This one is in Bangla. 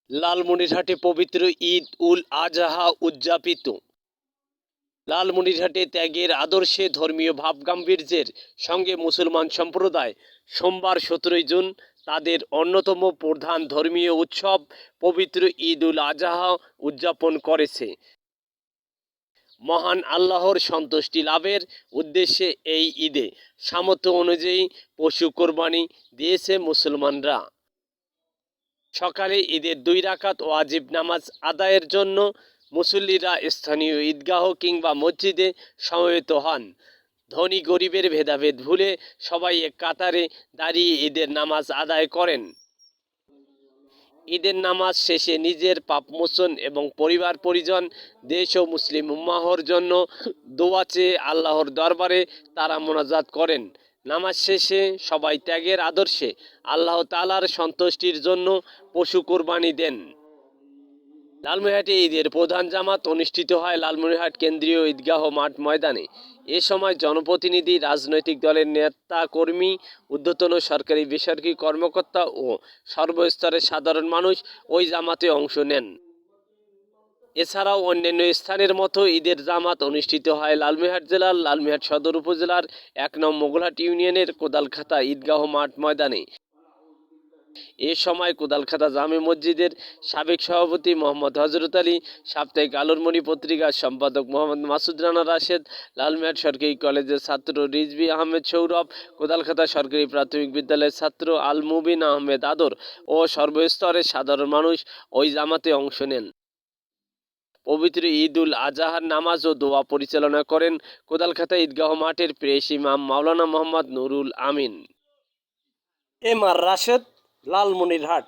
লালমনিরহাটে পবিত্র ঈদ উল আজহা উদযাপিত। লালমনিরহাটে ত্যাগের আদর্শে ধর্মীয় ভাবগাম্ভীর্যের সঙ্গে মুসলমান সম্প্রদায় সোমবার 17 জুন তাদের অন্যতম প্রধান ধর্মীয় উৎসব পবিত্র ঈদ উল আজহা উদযাপন করেছে। মহান আল্লাহর সন্তুষ্টি লাভের উদ্দেশ্যে এই ঈদে সামর্থ্য অনুযায়ী পশু কোরবানি দিয়েছে মুসলমানরা। সকালে ঈদের 2 রাকাত ওয়াজিব নামাজ আদায়ের জন্য মুসল্লিরা স্থানীয় ঈদগাহ কিংবা মসজিদে সমবেত হন। ধনী গরিবের ভেদাভেদ ভুলে সবাই এক কাতারে দাঁড়িয়ে ঈদের নামাজ আদায় করেন। ঈদের নামাজ শেষে নিজের পাপমোচন এবং পরিবার পরিজন, দেশ ও মুসলিম উম্মাহর জন্য দোয়া চেয়ে আল্লাহর দরবারে তারা মোনাজাত করেন। নামাজ শেষে সবাই ত্যাগের আদর্শে আল্লাহ তাআলার সন্তুষ্টির জন্য পশু কোরবানি দেন। লালমনিরহাটে ঈদের প্রধান জামাত অনুষ্ঠিত হয় লালমনিরহাট কেন্দ্রীয় ঈদগাহ মাঠ ময়দানে। এ সময় জনপ্রতিনিধি, রাজনৈতিক দলের নেতা কর্মী, ঊর্ধ্বতন সরকারি বেসরকারি কর্মকর্তা ও সর্বস্তরের সাধারণ মানুষ ওই জামাতে অংশ নেন। এছাড়াও অন্যান্য স্থানের মতো ঈদের জামাত অনুষ্ঠিত হয় লালমনিরহাট জেলার লালমনিরহাট সদর উপজেলার 1 নং মোগলহাট ইউনিয়নের কোদালখাতা ঈদগাহ মাঠ ময়দানে। এ সময় কোদালখাতা জামে মসজিদের সাবেক সভাপতি মোহাম্মদ হযরত আলী, সাপ্তাহিক আলোর মণি পত্রিকার সম্পাদক মোহাম্মদ মাসুদ রানা রাশেদ, লালমনিরহাট সরকারি কলেজের ছাত্র রিজভী আহমেদ সৌরভ, কোদালখাতা সরকারি প্রাথমিক বিদ্যালয়ের ছাত্র আল মুবিন আহমেদ আদর ও সর্বস্তরের সাধারণ মানুষ ওই জামাতে অংশ নেন। পবিত্র ঈদ উল আজহার নামাজ ও দোয়া পরিচালনা করেন কোদালখাতা ঈদগাহ মাঠের প্রেস ইমাম মাওলানা মোহাম্মদ নুরুল আমিন। M R Rashed, Lalmonirhat.